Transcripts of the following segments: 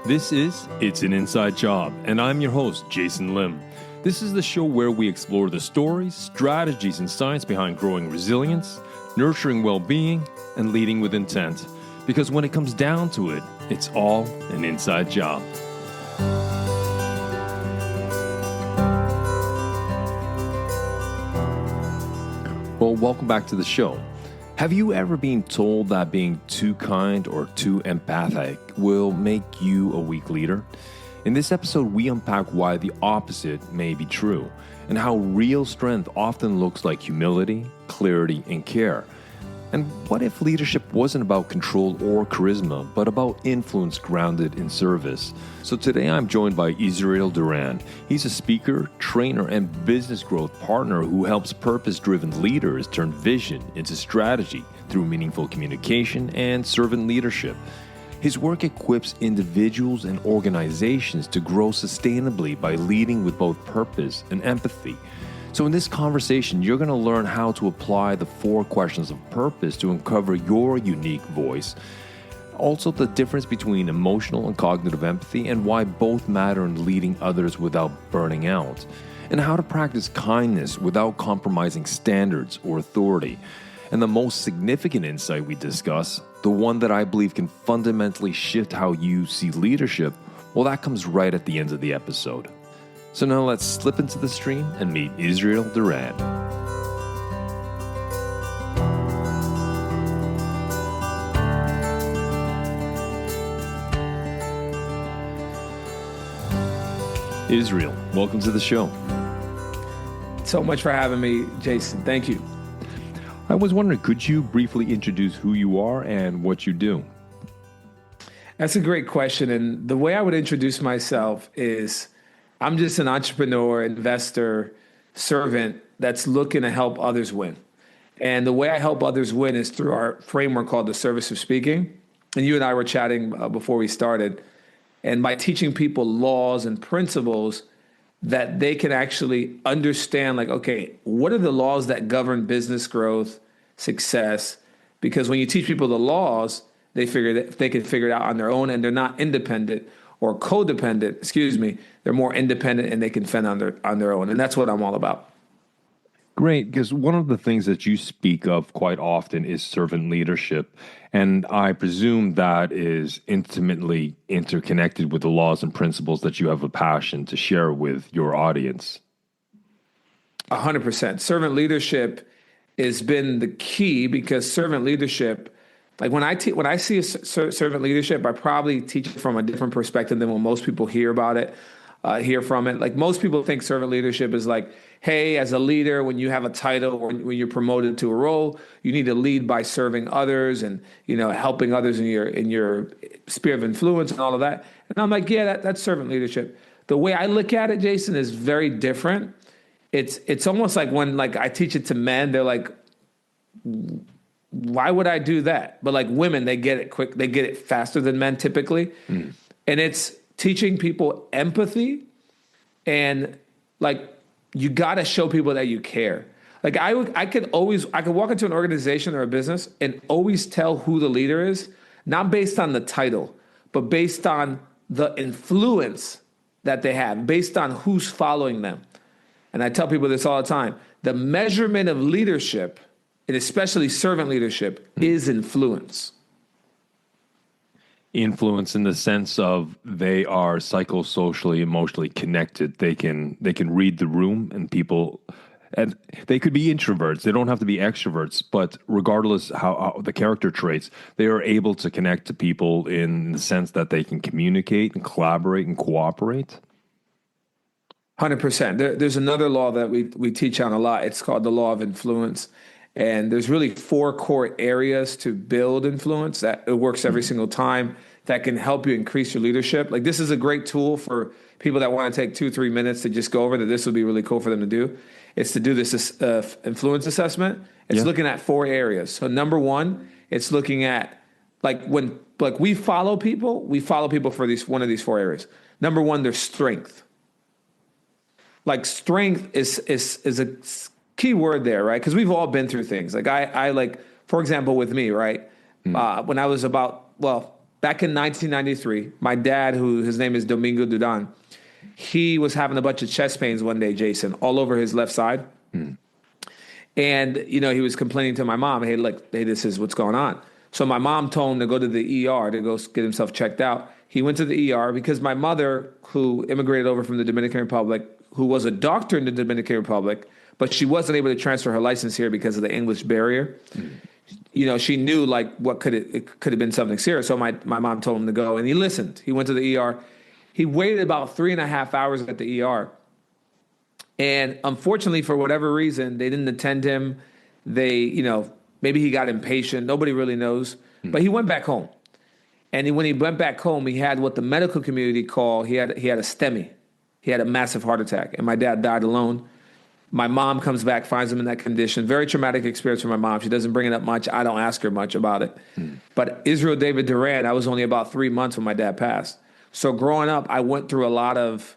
This is It's an Inside Job, and I'm your host, Jason Lim. This is the show where we explore the stories, strategies, and science behind growing resilience, nurturing well-being, and leading with intent. Because when it comes down to it, it's all an inside job. Well, welcome back to the show. Have you ever been told that being too kind or too empathic will make you a weak leader? In this episode, we unpack why the opposite may be true and how real strength often looks like humility, clarity, and care. And what if leadership wasn't about control or charisma, but about influence grounded in service? So today I'm joined by Isreal Duran. He's a speaker, trainer, and business growth partner who helps purpose-driven leaders turn vision into strategy through meaningful communication and servant leadership. His work equips individuals and organizations to grow sustainably by leading with both purpose and empathy. So in this conversation, you're going to learn how to apply the 4 questions of purpose to uncover your unique voice. Also, the difference between emotional and cognitive empathy and why both matter in leading others without burning out. And how to practice kindness without compromising standards or authority. And the most significant insight we discuss, the one that I believe can fundamentally shift how you see leadership, well, that comes right at the end of the episode. So now let's slip into the stream and meet Isreal Duran. Isreal, welcome to the show. So much for having me, Jason. Thank you. I was wondering, could you briefly introduce who you are and what you do? That's a great question. And the way I would introduce myself is I'm just an entrepreneur, investor, servant that's looking to help others win. And the way I help others win is through our framework called the Service of Speaking. And you and I were chatting before we started. And by teaching people laws and principles that they can actually understand, like, okay, what are the laws that govern business growth, success? Because when you teach people the laws, they figure that they can figure it out on their own and they're not independent or codependent, they're more independent and they can fend on their own. And that's what I'm all about. Great, because one of the things that you speak of quite often is servant leadership. And I presume that is intimately interconnected with the laws and principles that you have a passion to share with your audience. 100%. Servant leadership has been the key because servant leadership, like when I see a servant leadership, I probably teach it from a different perspective than when most people hear from it. Like most people think servant leadership is like, hey, as a leader, when you have a title or when you're promoted to a role, you need to lead by serving others and, helping others in your sphere of influence and all of that. And I'm like, yeah, that's servant leadership. The way I look at it, Jason, is very different. It's almost like when I teach it to men, they're like, why would I do that? But like women, they get it quick. They get it faster than men typically. And it's teaching people empathy and you got to show people that you care. Like I could walk into an organization or a business and always tell who the leader is, not based on the title, but based on the influence that they have, based on who's following them. And I tell people this all the time. The measurement of leadership, and especially servant leadership, is influence. Influence in the sense of they are psychosocially, emotionally connected. They can read the room and people, and they could be introverts. They don't have to be extroverts, but regardless how the character traits, they are able to connect to people in the sense that they can communicate and collaborate and cooperate. 100%. There's another law that we teach on a lot. It's called the law of influence. And there's really 4 core areas to build influence that it works every single time that can help you increase your leadership. Like this is a great tool for people that want to take 2-3 minutes to just go over that. This would be really cool for them to do. It's to do this influence assessment. It's looking at 4 areas. So number 1, it's looking at when we follow people for one of these 4 areas. Number 1, their strength. Like strength is a key word there, right? Because we've all been through things. Like I for example, with me, right? When I was about back in 1993, my dad, who his name is Domingo Duran, he was having a bunch of chest pains one day, Jason, all over his left side. And, he was complaining to my mom, hey, look, hey, this is what's going on. So my mom told him to go to the ER to go get himself checked out. He went to the ER because my mother, who immigrated over from the Dominican Republic, who was a doctor in the Dominican Republic, but she wasn't able to transfer her license here because of the English barrier. She knew like it could have been something serious. So my mom told him to go, and he listened. He went to the ER. He waited about 3.5 hours at the ER. And unfortunately, for whatever reason, they didn't attend him. They, maybe he got impatient. Nobody really knows. But he went back home. And when he went back home, he had what the medical community call, he had a STEMI. He had a massive heart attack. And my dad died alone. My mom comes back, finds him in that condition. Very traumatic experience for my mom. She doesn't bring it up much. I don't ask her much about it. But Isreal David Duran, I was only about 3 months when my dad passed. So growing up, I went through a lot of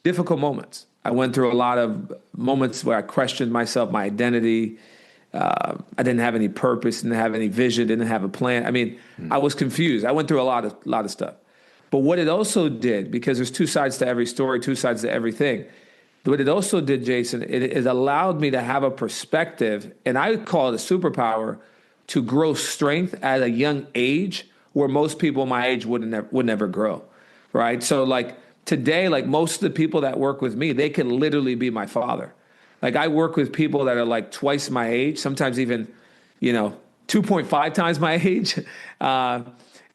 difficult moments. I went through a lot of moments where I questioned myself, my identity. I didn't have any purpose, didn't have any vision, didn't have a plan. I mean, I was confused. I went through a lot of stuff. But what it also did, because there's two sides to every story, two sides to everything. What it also did, Jason, it allowed me to have a perspective, and I call it a superpower, to grow strength at a young age where most people my age would never grow, right? So like today, like most of the people that work with me, they can literally be my father. Like I work with people that are like twice my age, sometimes even, 2.5 times my age.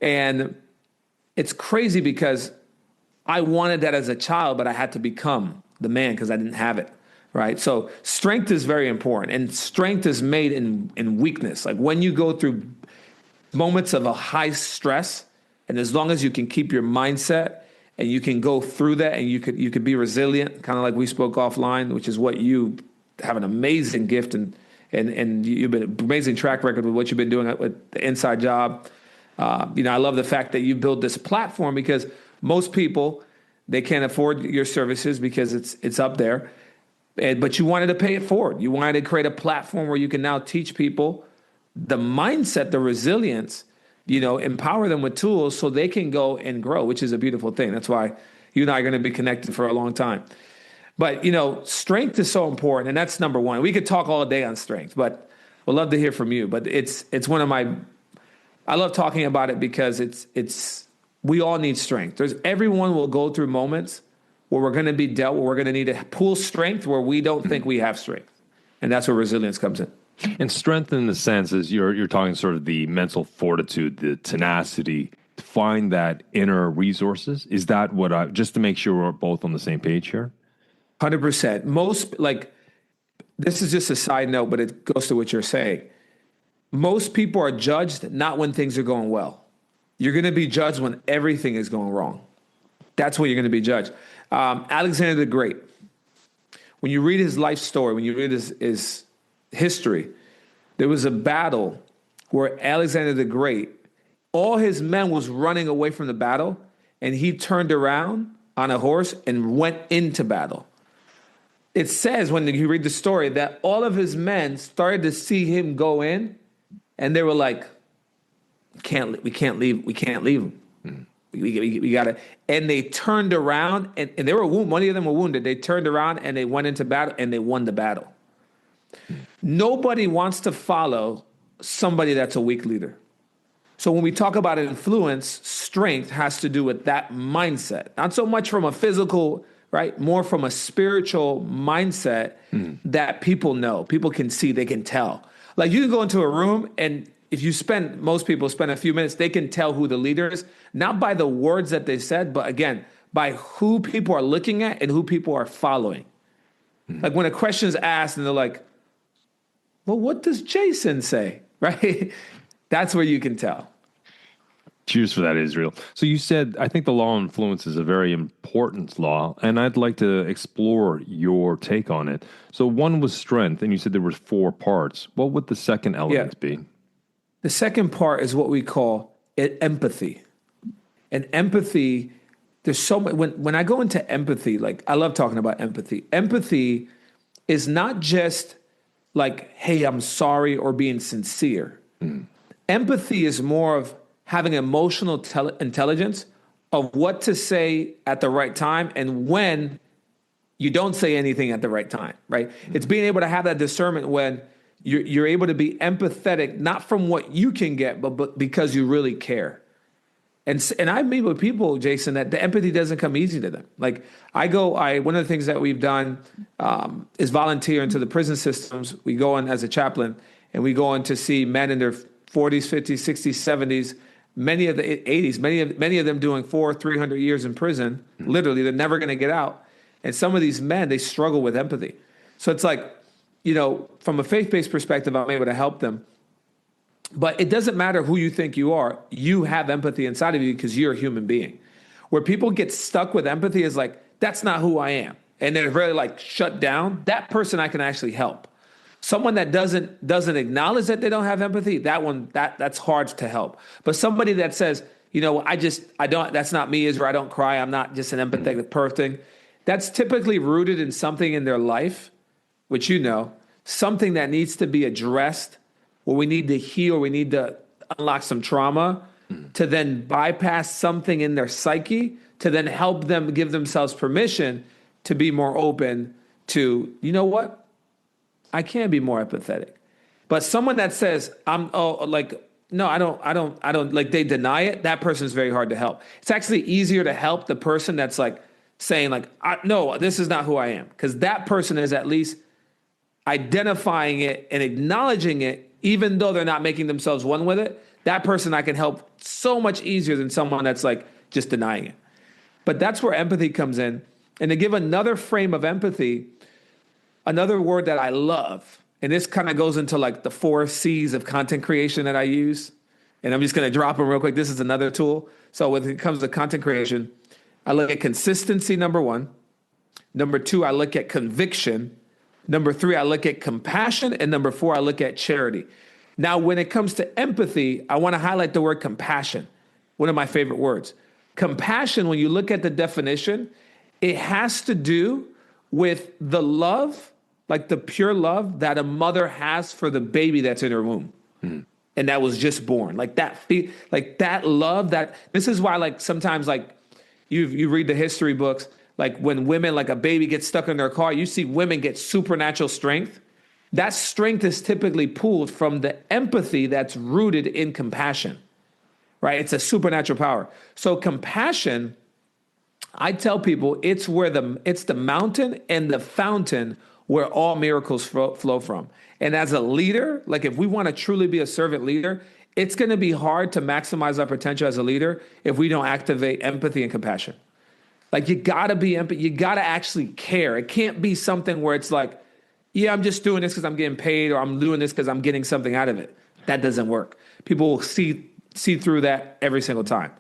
And it's crazy because I wanted that as a child, but I had to become the man because I didn't have it, right? So strength is very important, and strength is made in weakness. Like when you go through moments of a high stress, and as long as you can keep your mindset and you can go through that, and you could be resilient, kind of like we spoke offline, which is what you have an amazing gift and you've been an amazing track record with what you've been doing with the Inside Job. I love the fact that you built this platform because most people, they can't afford your services because it's up there. But you wanted to pay it forward. You wanted to create a platform where you can now teach people the mindset, the resilience, empower them with tools so they can go and grow, which is a beautiful thing. That's why you and I are going to be connected for a long time. But, strength is so important, and that's number one. We could talk all day on strength, but we'd love to hear from you. But it's one of I love talking about it because we all need strength. Everyone will go through moments where we're going to be dealt, where we're going to need to pull strength where we don't think we have strength. And that's where resilience comes in. And strength in the sense is you're talking sort of the mental fortitude, the tenacity, to find that inner resources. Is that what just to make sure we're both on the same page here? 100%. This is just a side note, but it goes to what you're saying. Most people are judged not when things are going well. You're going to be judged when everything is going wrong. That's when you're going to be judged. Alexander the Great, when you read his life story, when you read his history, there was a battle where Alexander the Great, all his men was running away from the battle, and he turned around on a horse and went into battle. It says when you read the story that all of his men started to see him go in, and they were like, we can't leave him. We got to. And they turned around, and they were wounded. Many of them were wounded. They turned around and they went into battle, and they won the battle. Nobody wants to follow somebody that's a weak leader. So when we talk about influence, strength has to do with that mindset. Not so much from a physical, right? More from a spiritual mindset that people know. People can see, they can tell. Like you can go into a room, and if most people spend a few minutes, they can tell who the leader is, not by the words that they said, but again, by who people are looking at and who people are following. Like when a question is asked and they're like, well, what does Jason say? Right? That's where you can tell. Cheers for that, Isreal. So you said, I think the law of influence is a very important law, and I'd like to explore your take on it. So one was strength, and you said there were 4 parts. What would the second element be? The second part is what we call empathy. And empathy, there's so much, when I go into empathy, like I love talking about empathy. Empathy is not just like, hey, I'm sorry, or being sincere. Empathy is more of having emotional intelligence of what to say at the right time and when you don't say anything at the right time, right? It's being able to have that discernment when you're able to be empathetic, not from what you can get, but because you really care. And I meet with people, Jason, that the empathy doesn't come easy to them. Like one of the things that we've done is volunteer into the prison systems. We go in as a chaplain, and we go in to see men in their 40s, 50s, 60s, 70s, many of the 80s, many of them doing 300 years in prison. Literally, they're never going to get out. And some of these men, they struggle with empathy. So it's like, from a faith-based perspective, I'm able to help them. But it doesn't matter who you think you are. You have empathy inside of you because you're a human being. Where people get stuck with empathy is like, that's not who I am. And they're really like shut down. That person I can actually help. Someone that doesn't acknowledge that they don't have empathy, that's hard to help. But somebody that says, that's not me, Israel, I don't cry, I'm not just an empathetic person. That's typically rooted in something in their life, which something that needs to be addressed, where we need to heal, we need to unlock some trauma to then bypass something in their psyche to then help them give themselves permission to be more open to, I can be more empathetic. But someone that says, no, I don't, like they deny it, that person is very hard to help. It's actually easier to help the person that's like saying like, no, this is not who I am. Because that person is at least identifying it and acknowledging it, even though they're not making themselves one with it. That person I can help so much easier than someone that's like just denying it. But that's where empathy comes in. And to give another frame of empathy, another word that I love, and this kind of goes into like the 4 C's of content creation that I use. And I'm just going to drop them real quick. This is another tool. So when it comes to content creation, I look at consistency, number 1. Number 2, I look at conviction. Number 3, I look at compassion. And number 4, I look at charity. Now, when it comes to empathy, I want to highlight the word compassion, one of my favorite words. Compassion, when you look at the definition, it has to do with the love, like the pure love that a mother has for the baby that's in her womb. And that was just born. Like that love, that this is why like sometimes like you read the history books, like when women, like a baby gets stuck in their car, you see women get supernatural strength. That strength is typically pulled from the empathy that's rooted in compassion, right? It's a supernatural power. So compassion, I tell people it's the mountain and the fountain where all miracles flow from. And as a leader, like if we want to truly be a servant leader, it's going to be hard to maximize our potential as a leader if we don't activate empathy and compassion. Like you got to be empathy. You got to actually care. It can't be something where it's like, yeah, I'm just doing this because I'm getting paid, or I'm doing this because I'm getting something out of it. That doesn't work. People will see through that every single time.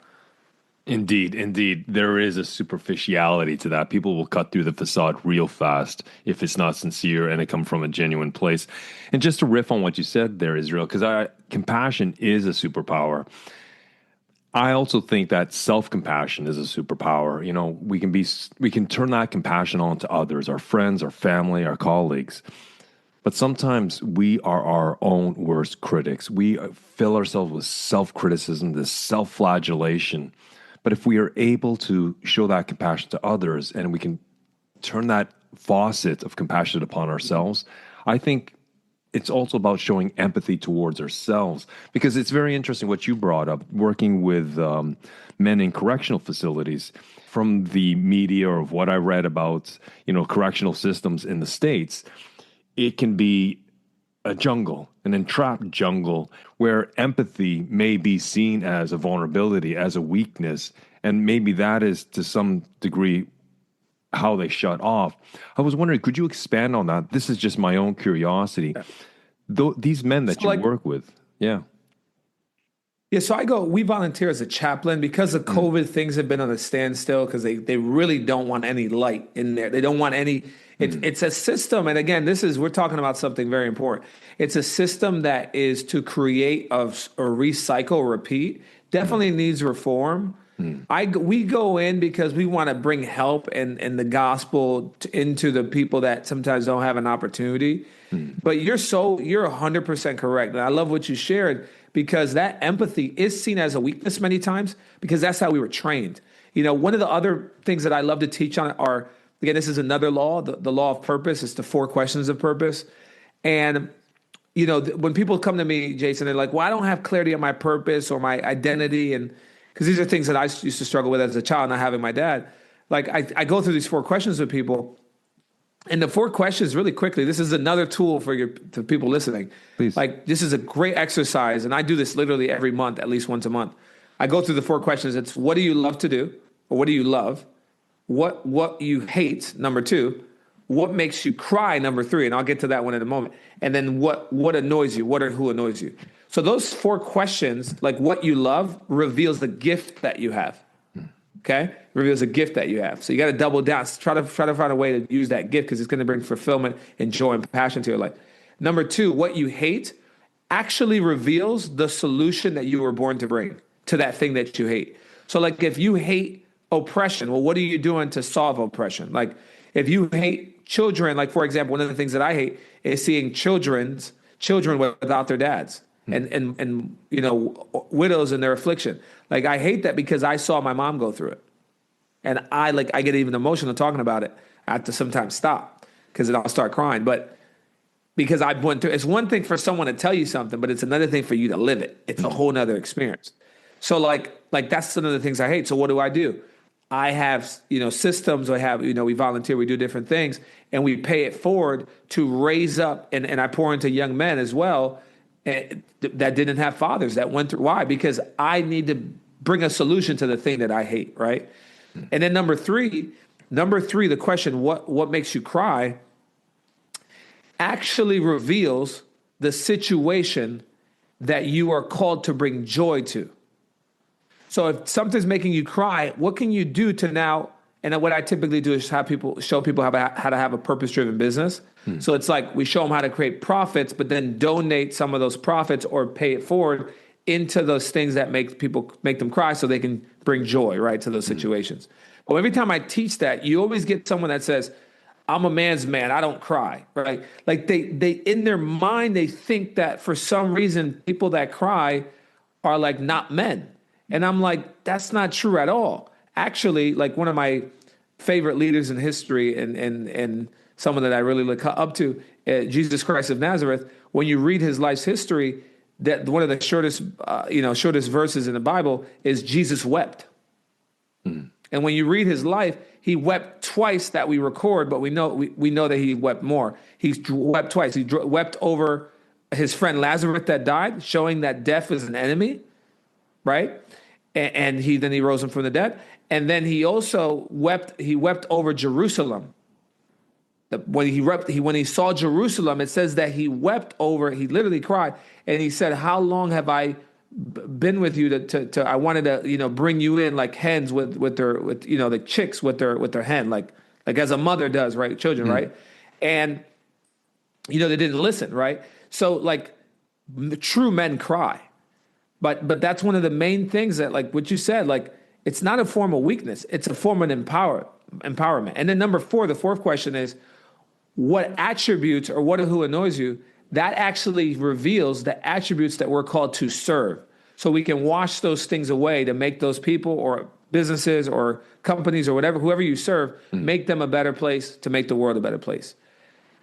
Indeed. There is a superficiality to that. People will cut through the facade real fast if it's not sincere and it comes from a genuine place. And just to riff on what you said there, Israel, because compassion is a superpower. I also think that self-compassion is a superpower. We can turn that compassion on to others, our friends, our family, our colleagues. But sometimes we are our own worst critics. We fill ourselves with self-criticism, this self-flagellation. But if we are able to show that compassion to others and we can turn that faucet of compassion upon ourselves, I think it's also about showing empathy towards ourselves, because it's very interesting what you brought up, working with men in correctional facilities. From the media or of what I read about, correctional systems in the States, it can be a jungle, an entrapped jungle, where empathy may be seen as a vulnerability, as a weakness, and maybe that is to some degree how they shut off. I was wondering, could you expand on that? This is just my own curiosity. These men that you work with, yeah. Yeah, so we volunteer as a chaplain because of COVID. Things have been on a standstill because they really don't want any light in there. They don't want any. It's a system, and again, we're talking about something very important. It's a system that is to create or recycle, repeat. Definitely needs reform. We go in because we want to bring help and the gospel into the people that sometimes don't have an opportunity. But you're 100% correct, and I love what you shared. because that empathy is seen as a weakness many times because that's how we were trained. One of the other things that I love to teach on are, again, this is another law, the law of purpose. It's the 4 questions of purpose. And, when people come to me, Jason, they're like, well, I don't have clarity on my purpose or my identity. And because these are things that I used to struggle with as a child, not having my dad. Like I go through these 4 questions with people. And the 4 questions, really quickly, this is another tool for to people listening. Please. Like, this is a great exercise. And I do this literally every month, at least once a month. I go through the 4 questions. It's, what do you love to do? Or what do you love? What you hate, number 2. What makes you cry, number 3. And I'll get to that one in a moment. And then what annoys you? What or who annoys you? So those 4 questions, like what you love, reveals the gift that you have. Okay? Reveals a gift that you have. So you got to double down. Try to find a way to use that gift because it's going to bring fulfillment and joy and passion to your life. Number 2, what you hate actually reveals the solution that you were born to bring to that thing that you hate. So like if you hate oppression, well, what are you doing to solve oppression? Like if you hate children, like for example, one of the things that I hate is seeing children without their dads. And widows in their affliction. Like I hate that because I saw my mom go through it. And I get even emotional talking about it. I have to sometimes stop because then I'll start crying. But because I went through, it's one thing for someone to tell you something, but it's another thing for you to live it. It's a whole nother experience. So like that's some of the things I hate. So what do? I have, systems. We volunteer, we do different things, and we pay it forward to raise up. And I pour into young men as well that didn't have fathers that went through. Why? Because I need to bring a solution to the thing that I hate, right? And then number three, the question, what makes you cry, actually reveals the situation that you are called to bring joy to. So if something's making you cry, what can you do to now? And what I typically do is show people how to have a purpose-driven business. So it's like we show them how to create profits, but then donate some of those profits or pay it forward into those things that make them cry so they can bring joy, right, to those situations. But every time I teach that, you always get someone that says, I'm a man's man, I don't cry, right? Like they in their mind, they think that for some reason, people that cry are like not men. And I'm like, that's not true at all. Actually, like one of my favorite leaders in history and someone that I really look up to, Jesus Christ of Nazareth, when you read his life's history, that one of the shortest verses in the Bible is Jesus wept. And when you read his life, he wept twice that we record, but we know that he wept more. He wept twice. He wept over his friend Lazarus that died, showing that death is an enemy, right? And he rose him from the dead. And then he also wept over Jerusalem. When he saw Jerusalem, it says that he literally cried, and he said, how long have I been with you to I wanted to, bring you in like hens with the chicks with their hen, like as a mother does, right? Children, right? And, they didn't listen, right? So like true men cry. But that's one of the main things that, like what you said, like it's not a form of weakness. It's a form of empowerment. And then number 4, the 4th question is, what attributes or who annoys you? That actually reveals the attributes that we're called to serve. So we can wash those things away to make those people or businesses or companies or whoever you serve, make them a better place, to make the world a better place.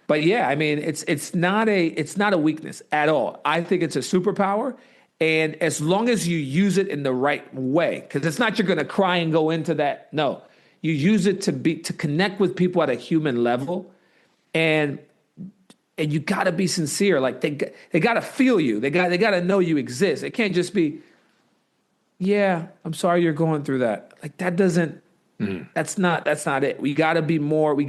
But yeah, I mean, it's not a weakness at all. I think it's a superpower. And as long as you use it in the right way, because it's not you're going to cry and go into that. No, you use it to connect with people at a human level, and you got to be sincere. Like they got to feel you. They got to know you exist. It can't just be, yeah, I'm sorry you're going through that. Like that doesn't. That's not it. We got to be more. We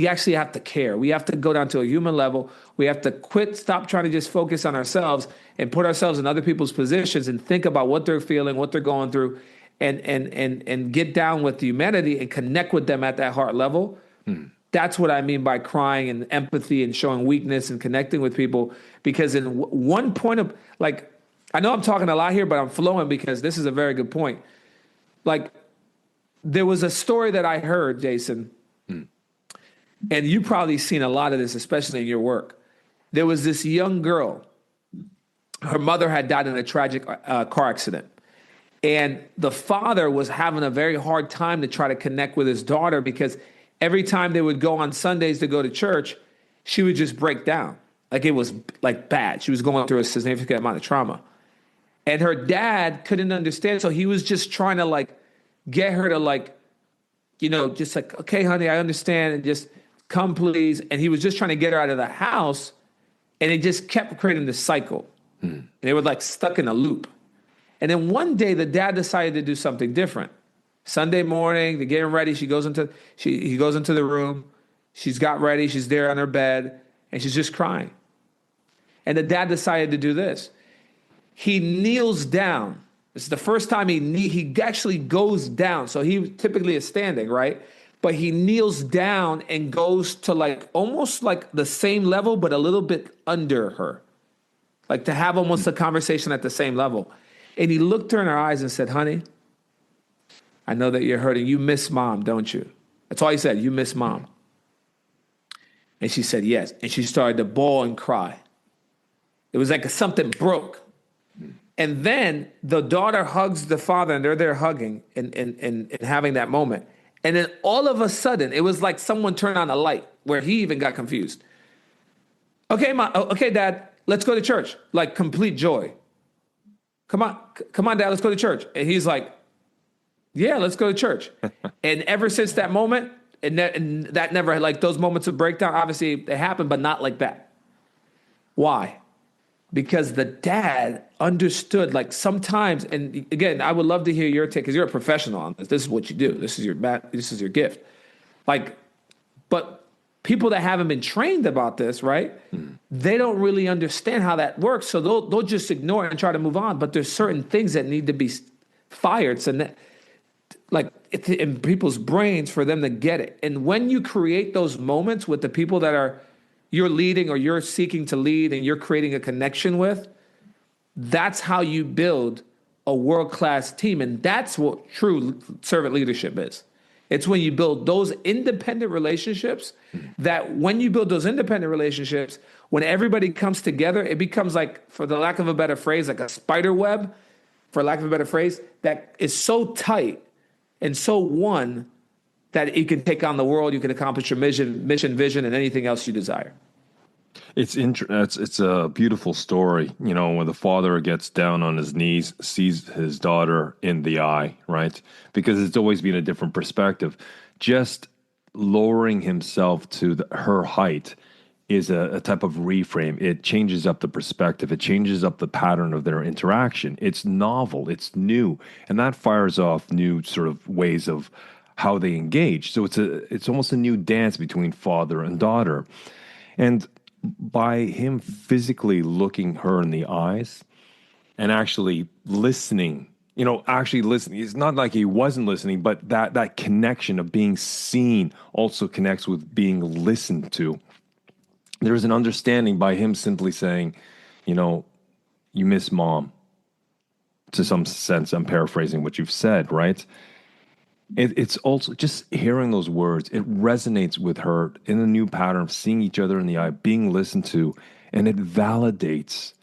actually have to care. We have to go down to a human level. We have to stop trying to just focus on ourselves and put ourselves in other people's positions and think about what they're feeling, what they're going through, and get down with humanity and connect with them at that heart level. That's what I mean by crying and empathy and showing weakness and connecting with people. Because in one point of, like, I know I'm talking a lot here, but I'm flowing because this is a very good point. Like, there was a story that I heard, Jason, and you've probably seen a lot of this, especially in your work. There was this young girl her mother had died in a tragic car accident. And the father was having a very hard time to try to connect with his daughter because every time they would go on Sundays to go to church, she would just break down. Like it was like bad. She was going through a significant amount of trauma. And her dad couldn't understand. So he was just trying to like get her to like, just like, okay, honey, I understand. And just come, please. And he was just trying to get her out of the house. And it just kept creating this cycle. And they were like stuck in a loop. And then one day the dad decided to do something different. Sunday morning, they're getting ready. He goes into the room. She's got ready. She's there on her bed and she's just crying. And the dad decided to do this. He kneels down. This is the first time he actually goes down. So he typically is standing, right? But he kneels down and goes to like almost like the same level, but a little bit under her. Like to have almost a conversation at the same level. And he looked her in her eyes and said, honey, I know that you're hurting. You miss mom, don't you? That's all he said. You miss mom. And she said, yes. And she started to bawl and cry. It was like something broke. And then the daughter hugs the father and they're there hugging and having that moment. And then all of a sudden, it was like someone turned on a light where he even got confused. Okay, Dad, let's go to church. Like complete joy. Come on, Dad, let's go to church. And he's like, yeah, let's go to church. And ever since that moment, and that never, like those moments of breakdown, obviously they happen, but not like that. Why? Because the dad understood, like sometimes, and again, I would love to hear your take because you're a professional on this. This is what you do. This is your gift. Like, but people that haven't been trained about this, right? They don't really understand how that works. So they'll just ignore it and try to move on. But there's certain things that need to be fired. So like in people's brains for them to get it. And when you create those moments with the people that you're leading or you're seeking to lead and you're creating a connection with, that's how you build a world-class team. And that's what true servant leadership is. It's when you build those independent relationships that when you build those independent relationships, when everybody comes together, it becomes like, for the lack of a better phrase, like a spider web, for lack of a better phrase, that is so tight and so one that you can take on the world, you can accomplish your mission, vision, and anything else you desire. It's a beautiful story, when the father gets down on his knees, sees his daughter in the eye, right? Because it's always been a different perspective. Just lowering himself to her height is a type of reframe. It changes up the perspective. It changes up the pattern of their interaction. It's novel. It's new. And that fires off new sort of ways of how they engage. So it's almost a new dance between father and daughter. And by him physically looking her in the eyes and actually listening, it's not like he wasn't listening, but that connection of being seen also connects with being listened to. There's an understanding by him simply saying, you miss mom. To some sense, I'm paraphrasing what you've said, right? It's also just hearing those words. It resonates with her in a new pattern of seeing each other in the eye, being listened to, and it validates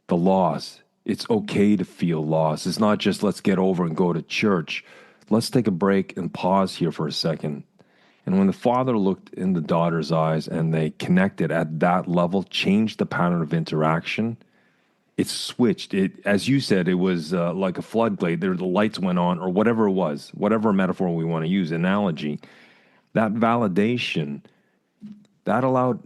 the loss. It's okay to feel loss. It's not just let's get over and go to church. Let's take a break and pause here for a second. And when the father looked in the daughter's eyes and they connected at that level, changed the pattern of interaction, it switched. As you said, it was like a floodlight. The lights went on, or whatever it was, whatever metaphor we want to use, analogy. That validation, that allowed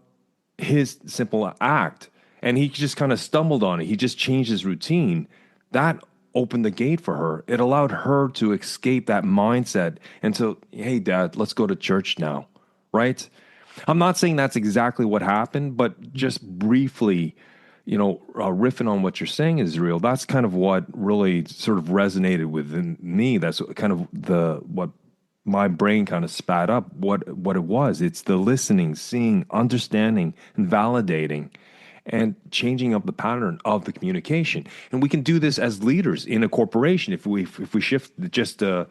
his simple act, and he just kind of stumbled on it. He just changed his routine. That opened the gate for her. It allowed her to escape that mindset and so, hey, Dad, let's go to church now, right? I'm not saying that's exactly what happened, but just briefly, riffing on what you're saying, Isreal, that's kind of what really sort of resonated with me. That's kind of what my brain kind of spat up, what it was. It's the listening, seeing, understanding, and validating, and changing up the pattern of the communication. And we can do this as leaders in a corporation if we shift just a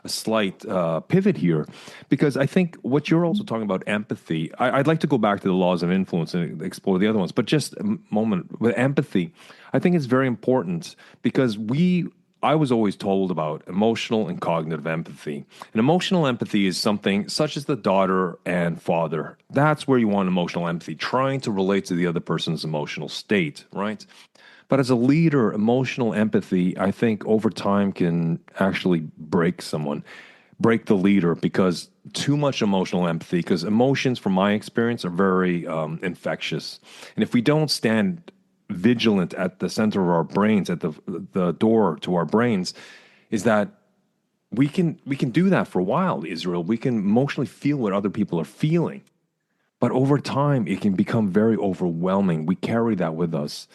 a slight pivot here, because I think what you're also talking about empathy. I'd like to go back to the laws of influence and explore the other ones, but just a moment with empathy. I think it's very important because I was always told about emotional and cognitive empathy. And emotional empathy is something such as the daughter and father. That's where you want emotional empathy, trying to relate to the other person's emotional state, right? But as a leader, emotional empathy, I think over time can actually break someone, break the leader, because too much emotional empathy, because emotions, from my experience, are very infectious. And if we don't stand vigilant at the center of our brains, at the door to our brains, is that we can do that for a while, Israel. We can emotionally feel what other people are feeling. But over time, it can become very overwhelming. We carry that with us.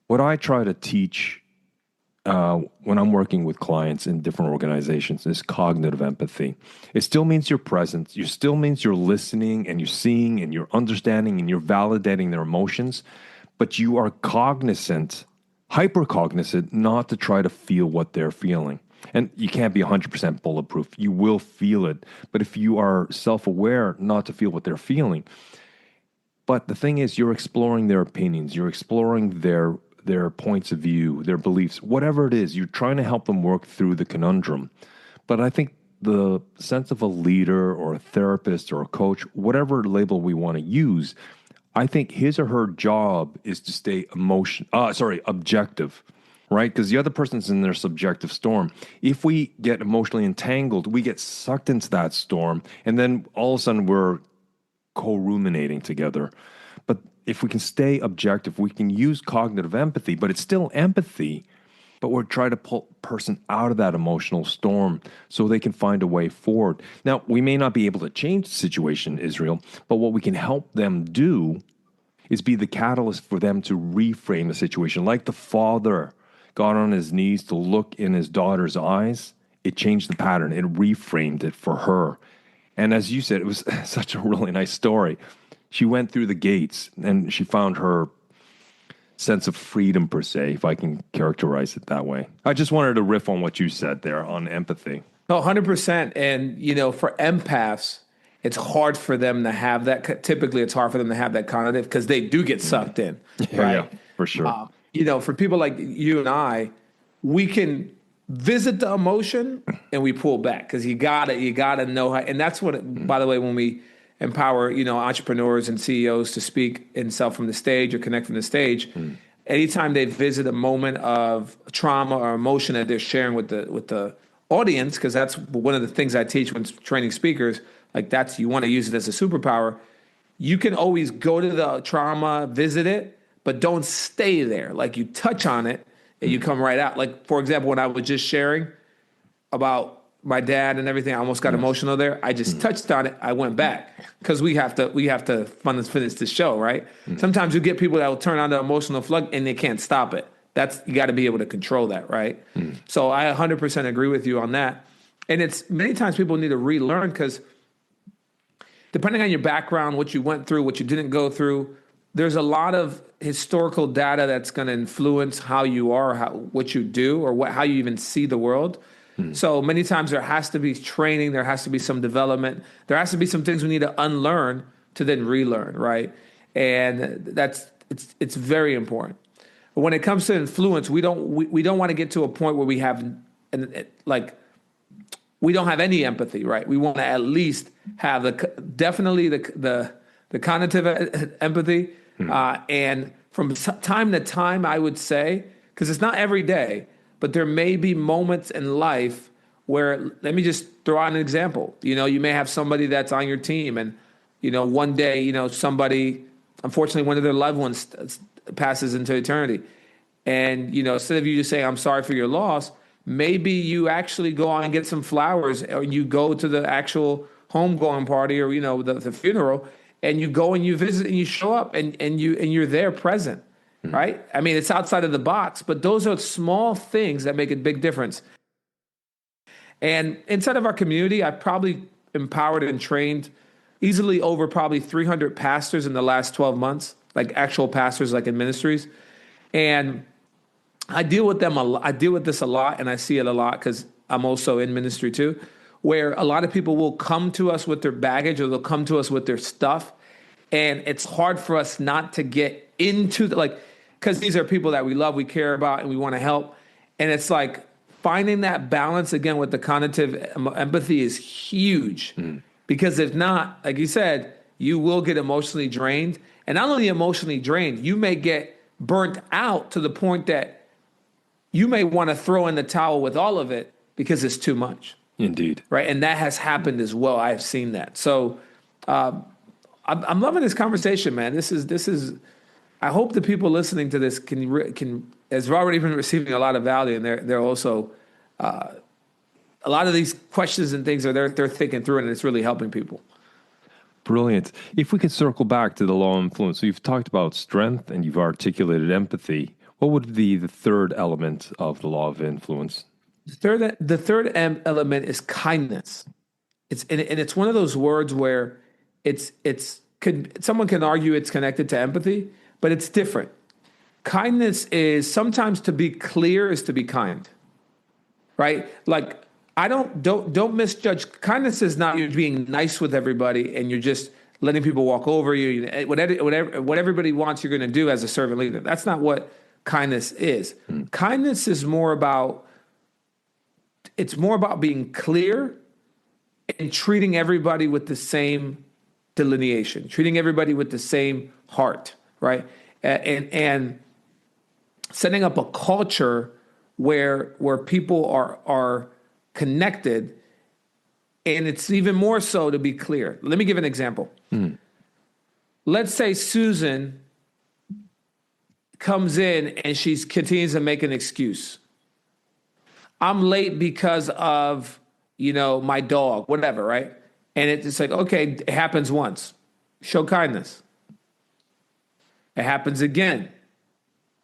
What I try to teach when I'm working with clients in different organizations is cognitive empathy. It still means you're present. It still means you're listening and you're seeing and you're understanding and you're validating their emotions, but you are cognizant, hyper cognizant, not to try to feel what they're feeling. And you can't be 100% bulletproof. You will feel it. But if you are self-aware, not to feel what they're feeling. But the thing is, you're exploring their opinions. You're exploring their points of view, their beliefs, whatever it is. You're trying to help them work through the conundrum. But I think the sense of a leader or a therapist or a coach, whatever label we want to use, I think his or her job is to stay objective, right? Because the other person's in their subjective storm. If we get emotionally entangled, we get sucked into that storm, and then all of a sudden we're co-ruminating together. But if we can stay objective, we can use cognitive empathy, but it's still empathy, but we're trying to pull a person out of that emotional storm so they can find a way forward. Now, we may not be able to change the situation, Israel, but what we can help them do is be the catalyst for them to reframe the situation. Like the father got on his knees to look in his daughter's eyes, it changed the pattern. It reframed it for her. And as you said, it was such a really nice story. She went through the gates and she found her sense of freedom, per se, if I can characterize it that way. I just wanted to riff on what you said there on empathy. No, 100%. And, for empaths, it's hard for them to have that. Typically, it's hard for them to have that cognitive because they do get sucked in, right? Yeah, for sure. For people like you and I, we can visit the emotion and we pull back because you gotta know how. And that's what, by the way, when we empower, entrepreneurs and CEOs to speak and sell from the stage or connect from the stage. Anytime they visit a moment of trauma or emotion that they're sharing with the audience, because that's one of the things I teach when training speakers. Like you want to use it as a superpower. You can always go to the trauma, visit it, but don't stay there. Like you touch on it and you come right out. Like, for example, when I was just sharing about my dad and everything, I almost got emotional there. I just touched on it. I went back because we have to finish this show, right? Sometimes you get people that will turn on the emotional flood and they can't stop it. You got to be able to control that, right? So I 100% agree with you on that. And it's many times people need to relearn because depending on your background, what you went through, what you didn't go through, there's a lot of historical data that's going to influence how you are, what you do, or how you even see the world. So many times there has to be training, there has to be some development, there has to be some things we need to unlearn to then relearn, right? And it's very important. But when it comes to influence, we don't want to get to a point where we have we don't have any empathy, right? We want to at least have definitely the cognitive empathy, and from time to time, I would say, because it's not every day. But there may be moments in life where, let me just throw out an example. You may have somebody that's on your team and, one day, somebody, unfortunately, one of their loved ones passes into eternity. And, instead of you just saying, I'm sorry for your loss, maybe you actually go on and get some flowers, or you go to the actual homegoing party or, the funeral, and you go and you visit and you show up and you're there present. Right? I mean, it's outside of the box, but those are small things that make a big difference. And inside of our community, I've probably empowered and trained easily over probably 300 pastors in the last 12 months, like actual pastors, like in ministries. And I deal with them I deal with this a lot, and I see it a lot because I'm also in ministry too, where a lot of people will come to us with their baggage or they'll come to us with their stuff. And it's hard for us not to get into because these are people that we love, we care about, and we want to help. And it's like finding that balance again with the cognitive empathy is huge. Because if not, like you said, you will get emotionally drained. And not only emotionally drained, you may get burnt out to the point that you may want to throw in the towel with all of it because it's too much. Indeed. Right. And that has happened as well. I've seen that. So I'm loving this conversation, man. This is, I hope the people listening to this has already been receiving a lot of value. And they're also, a lot of these questions and things they're thinking through, and it's really helping people. Brilliant. If we could circle back to the law of influence. So you've talked about strength and you've articulated empathy. What would be the third element of the law of influence? The third element is kindness. It's one of those words where someone can argue it's connected to empathy, but it's different. Kindness is sometimes to be clear is to be kind, right? Like don't misjudge. Kindness is not you being nice with everybody and you're just letting people walk over you. What everybody wants, you're going to do as a servant leader. That's not what kindness is. Kindness is more about being clear and treating everybody with the same delineation, treating everybody with the same heart, right? And setting up a culture where people are connected, and it's even more so to be clear. Let me give an example. Let's say Susan comes in and she continues to make an excuse. I'm late because of, my dog, whatever, right? And it's like, okay, it happens once. Show kindness. It happens again.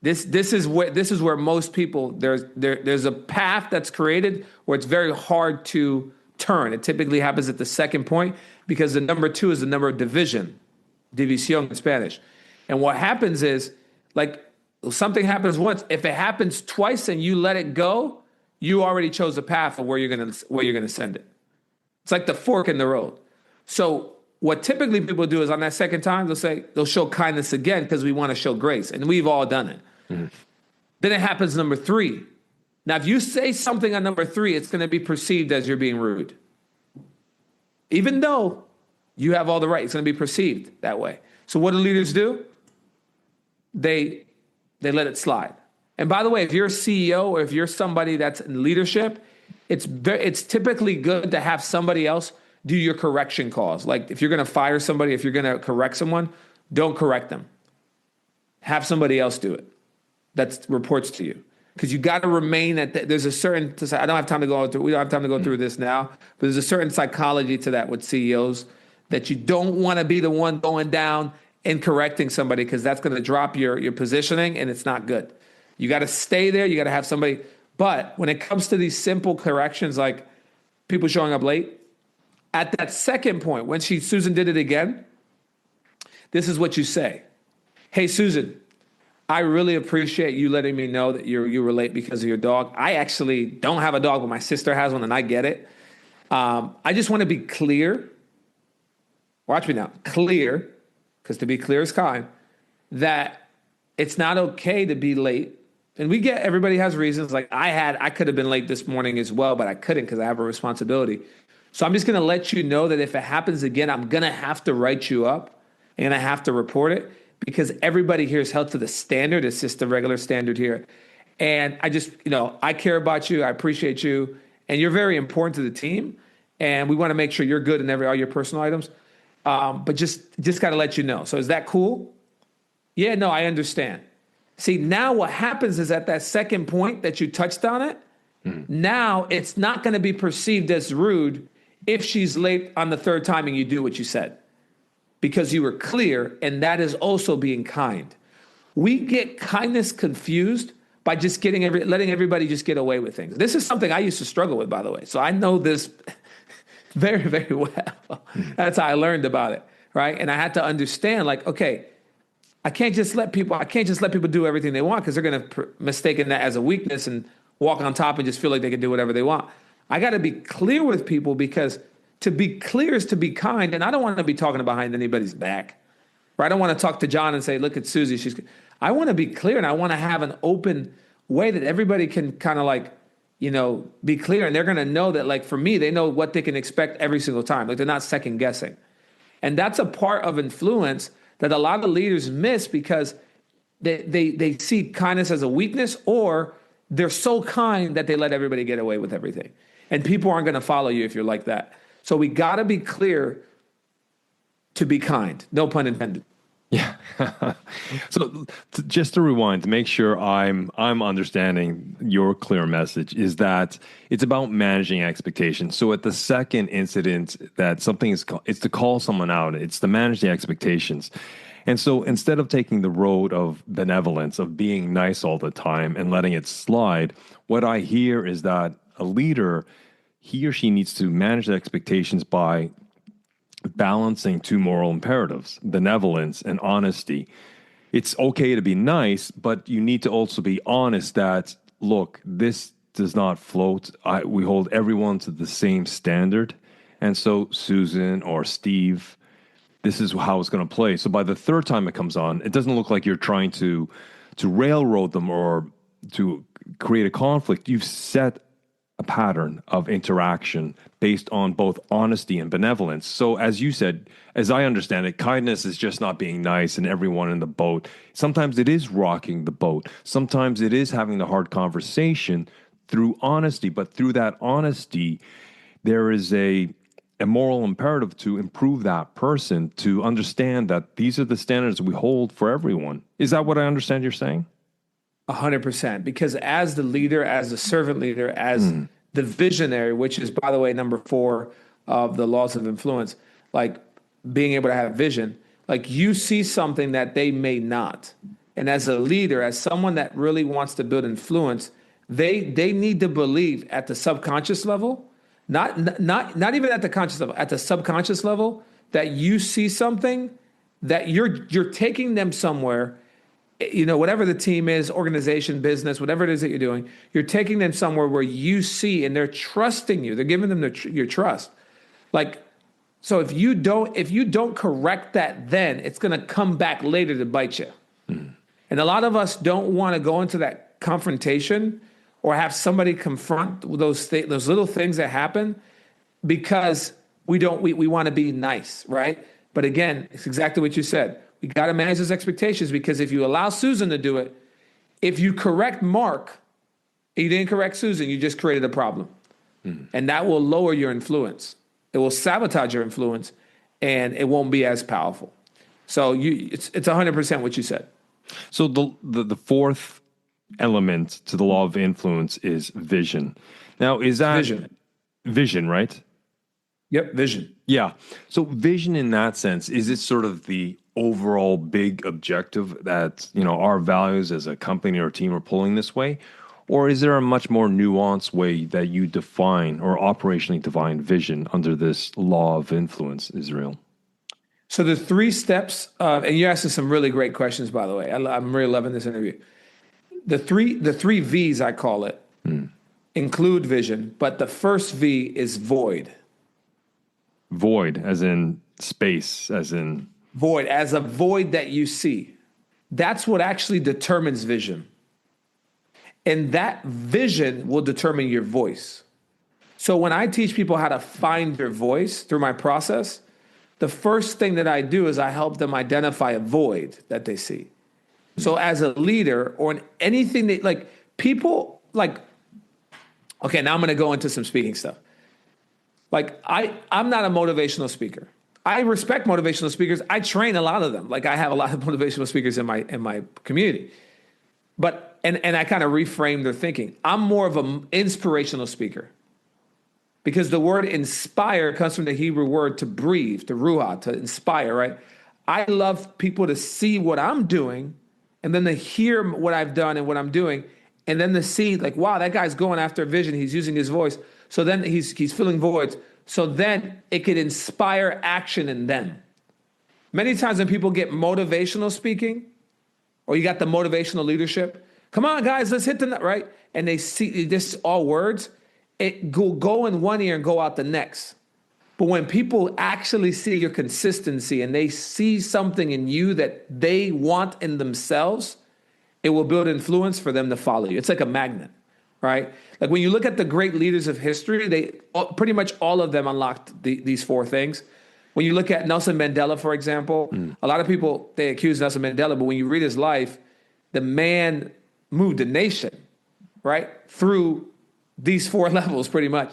This is where most people there's a path that's created where it's very hard to turn. It typically happens at the second point because the number 2 is the number of división in Spanish. And what happens is, like, something happens once. If it happens twice and you let it go, you already chose a path of where you're gonna send it. It's like the fork in the road. So what typically people do is on that second time, they'll show kindness again because we want to show grace. And we've all done it. Then it happens number 3. Now, if you say something on number 3, it's going to be perceived as you're being rude. Even though you have all the right, it's going to be perceived that way. So what do leaders do? They let it slide. And by the way, if you're a CEO or if you're somebody that's in leadership, it's typically good to have somebody else do your correction calls. Like if you're going to fire somebody, if you're going to correct someone, don't correct them. Have somebody else do it that reports to you. Because you got to remain there's a certain, I don't have time to go through, we don't have time to go through this now, but there's a certain psychology to that with CEOs that you don't want to be the one going down and correcting somebody because that's going to drop your positioning and it's not good. You got to stay there. You got to have somebody. But when it comes to these simple corrections, like people showing up late, at that second point, when Susan did it again, this is what you say. Hey, Susan, I really appreciate you letting me know that you were late because of your dog. I actually don't have a dog, but my sister has one and I get it. I just want to be clear. Watch me now. Clear, because to be clear is kind, that it's not okay to be late. And we get, everybody has reasons. Like I could have been late this morning as well, but I couldn't because I have a responsibility. So I'm just going to let you know that if it happens again, I'm going to have to write you up and I have to report it because everybody here is held to the standard. It's just the regular standard here. And I just, I care about you. I appreciate you. And you're very important to the team. And we want to make sure you're good in all your personal items. But just got to let you know. So is that cool? Yeah, no, I understand. See, now what happens is at that second point that you touched on it, now it's not going to be perceived as rude if she's late on the third time and you do what you said because you were clear, and that is also being kind. We get kindness confused by just letting everybody just get away with things. This is something I used to struggle with, by the way. So I know this very, very well. That's how I learned about it, right? And I had to understand, like, okay, I can't just let people do everything they want because they're going to mistake that as a weakness and walk on top and just feel like they can do whatever they want. I got to be clear with people, because to be clear is to be kind. And I don't want to be talking behind anybody's back. Right? I don't want to talk to John and say, look at Susie. I want to be clear, and I want to have an open way that everybody can kind of like, be clear. And they're going to know that, like, for me, they know what they can expect every single time. Like, they're not second guessing. And that's a part of influence that a lot of leaders miss, because they see kindness as a weakness, or they're so kind that they let everybody get away with everything. And people aren't going to follow you if you're like that. So we got to be clear to be kind. No pun intended. Yeah. So just to rewind, to make sure I'm understanding your clear message, is that it's about managing expectations. So at the second incident that something it's to call someone out. It's to manage the expectations. And so instead of taking the road of benevolence, of being nice all the time and letting it slide, what I hear is that a leader, he or she needs to manage the expectations by balancing two moral imperatives, benevolence and honesty. It's okay to be nice, but you need to also be honest that, look, this does not float. We hold everyone to the same standard. And so Susan or Steve, this is how it's going to play. So by the third time it comes on, it doesn't look like you're trying to railroad them or to create a conflict. You've set a pattern of interaction based on both honesty and benevolence. So as you said, as I understand it, kindness is just not being nice and everyone in the boat. Sometimes it is rocking the boat. Sometimes it is having the hard conversation through honesty. But through that honesty, there is a moral imperative to improve that person, to understand that these are the standards we hold for everyone. Is that what I understand you're saying? 100%. Because as the leader, as the servant leader, as the visionary, which is, by the way, number 4 of the laws of influence, like being able to have vision, like you see something that they may not. And as a leader, as someone that really wants to build influence, they need to believe at the subconscious level, not even at the conscious level, at the subconscious level, that you see something, that you're taking them somewhere. Whatever the team is, organization, business, whatever it is that you're doing, you're taking them somewhere where you see, and they're trusting you. They're giving them your trust. Like, so if you don't correct that, then it's going to come back later to bite you. And a lot of us don't want to go into that confrontation or have somebody confront those little things that happen, because we want to be nice, right? But again, it's exactly what you said. We got to manage those expectations, because if you allow Susan to do it, if you correct Mark, and you didn't correct Susan, you just created a problem. And that will lower your influence. It will sabotage your influence, and it won't be as powerful. So it's 100% what you said. So the fourth element to the law of influence is vision. Now, is that vision, right? Yep, vision. Yeah. So vision in that sense, is it sort of the overall big objective that, our values as a company or team are pulling this way? Or is there a much more nuanced way that you define or operationally define vision under this law of influence, Isreal? So the 3 steps, and you're asking some really great questions, by the way. I'm really loving this interview. The three V's, I call it, include vision, but the first V is void. Void, as in space, as in... Void, as a void that you see. That's what actually determines vision. And that vision will determine your voice. So when I teach people how to find their voice through my process, the first thing that I do is I help them identify a void that they see. So as a leader, or in anything that, like, people, like, okay, now I'm going to go into some speaking stuff. Like, I'm not a motivational speaker. I respect motivational speakers. I train a lot of them. Like, I have a lot of motivational speakers in my community. But, and I kind of reframe their thinking. I'm more of an inspirational speaker, because the word inspire comes from the Hebrew word to breathe, to ruah, to inspire, right? I love people to see what I'm doing, and then to hear what I've done and what I'm doing, and then to see, like, wow, that guy's going after a vision. He's using his voice. So then he's filling voids. So then it could inspire action in them. Many times when people get motivational speaking, or you got the motivational leadership, come on, guys, let's hit the nut, right? And they see this all words. it go in one ear and go out the next. But when people actually see your consistency and they see something in you that they want in themselves, it will build influence for them to follow you. It's like a magnet, right? Like when you look at the great leaders of history, pretty much all of them unlocked these four things. When you look at Nelson Mandela, for example, a lot of people, they accuse Nelson Mandela, but when you read his life, the man moved a nation, right? Through these four levels pretty much.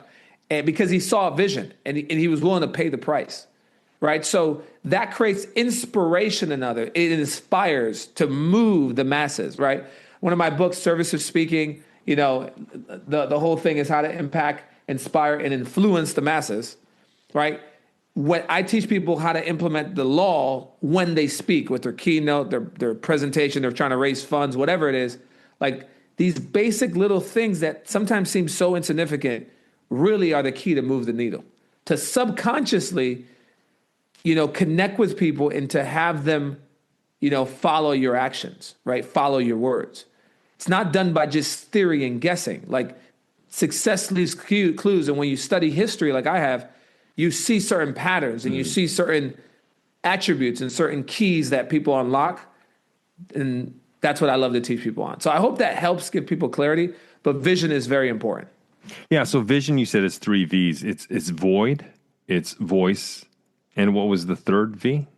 And because he saw a vision and he was willing to pay the price, right? So that creates inspiration in others. It inspires to move the masses, right? One of my books, Service of Speaking, the whole thing is how to impact, inspire, and influence the masses, right? When I teach people how to implement the law when they speak with their keynote, their presentation, they're trying to raise funds, whatever it is, like these basic little things that sometimes seem so insignificant really are the key to move the needle, to subconsciously, connect with people and to have them, follow your actions, right? Follow your words. It's not done by just theory and guessing. Like success leaves clues. And when you study history, like I have, you see certain patterns and you see certain attributes and certain keys that people unlock. And that's what I love to teach people on. So I hope that helps give people clarity, but vision is very important. Yeah. So vision, you said it's 3 V's. It's void, it's voice, and what was the third V?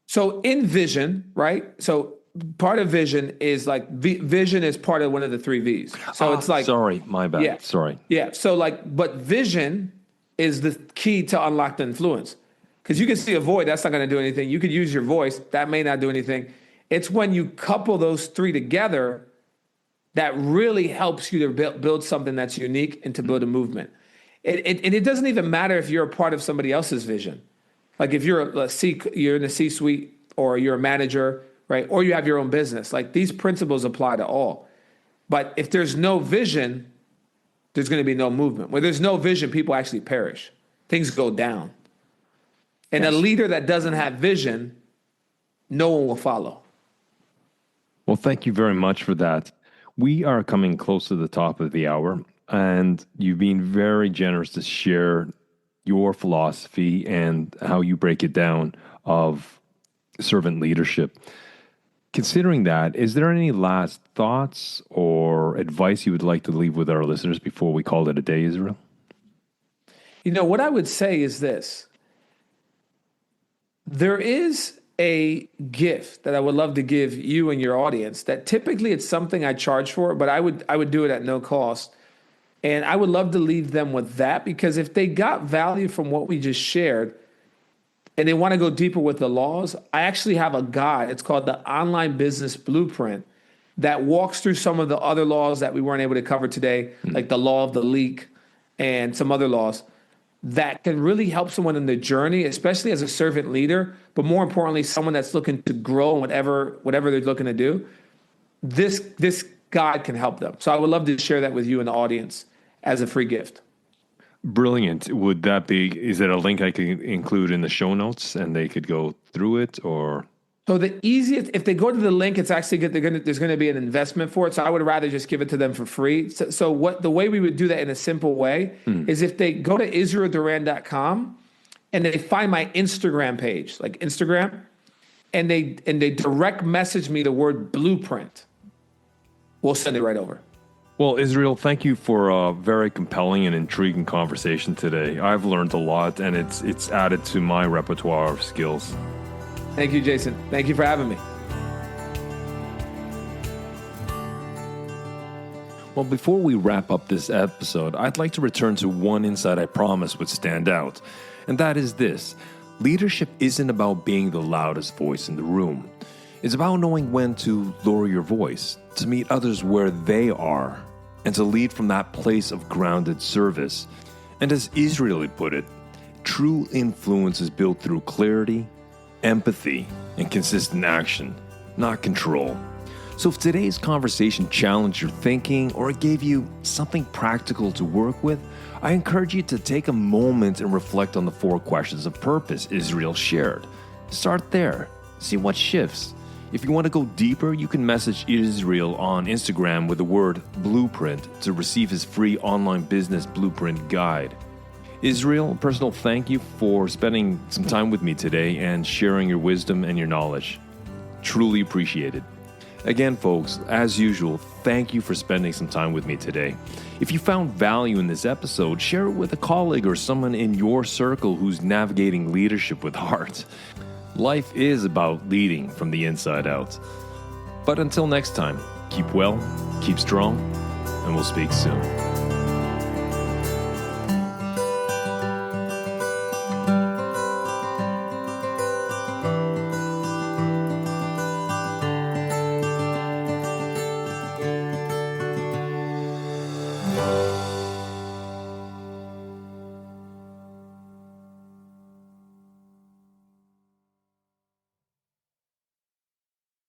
So in vision, right? So part of vision is like vision is part of one of the 3 V's. So it's like, sorry, my bad. Yeah. Sorry. Yeah. So but vision is the key to unlock the influence. Because you can see a void, that's not going to do anything. You could use your voice, that may not do anything. It's when you couple those 3 together that really helps you to build something that's unique and to build a movement. And it doesn't even matter if you're a part of somebody else's vision. Like if you're in the C-suite or you're a manager, right? Or you have your own business. Like these principles apply to all. But if there's no vision, there's going to be no movement. Where there's no vision, people actually perish. Things go down. And yes. A leader that doesn't have vision, no one will follow. Well, thank you very much for that. We are coming close to the top of the hour, and you've been very generous to share your philosophy and how you break it down of servant leadership. Considering that, is there any last thoughts or advice you would like to leave with our listeners before we call it a day, Isreal? What I would say is this. There is a gift that I would love to give you and your audience that typically it's something I charge for, but I would do it at no cost. And I would love to leave them with that, because if they got value from what we just shared and they want to go deeper with the laws, I actually have a guide. It's called the Online Business Blueprint that walks through some of the other laws that we weren't able to cover today, like the law of the leak and some other laws that can really help someone in their journey, especially as a servant leader, but more importantly, someone that's looking to grow in whatever they're looking to do. This guide can help them. So I would love to share that with you and the audience as a free gift. Brilliant. Is it a link I can include in the show notes and they could go through it, or? So the easiest, if they go to the link, it's actually good. There's going to be an investment for it. So I would rather just give it to them for free. So the way we would do that in a simple way is if they go to IsrealDuran.com and they find my Instagram page, like Instagram, and they direct message me the word blueprint, we'll send it right over. Well, Isreal, thank you for a very compelling and intriguing conversation today. I've learned a lot, and it's added to my repertoire of skills. Thank you, Jason. Thank you for having me. Well, before we wrap up this episode, I'd like to return to one insight I promised would stand out, and that is this. Leadership isn't about being the loudest voice in the room. It's about knowing when to lower your voice, to meet others where they are, and to lead from that place of grounded service. And as Isreal put it, true influence is built through clarity, empathy, and consistent action, not control. So if today's conversation challenged your thinking or it gave you something practical to work with, I encourage you to take a moment and reflect on the 4 questions of purpose Isreal shared. Start there. See what shifts. If you want to go deeper, you can message Israel on Instagram with the word blueprint to receive his free online business blueprint guide. Israel, a personal thank you for spending some time with me today and sharing your wisdom and your knowledge. Truly appreciated. Again, folks, as usual, thank you for spending some time with me today. If you found value in this episode, share it with a colleague or someone in your circle who's navigating leadership with heart. Life is about leading from the inside out. But until next time, keep well, keep strong, and we'll speak soon.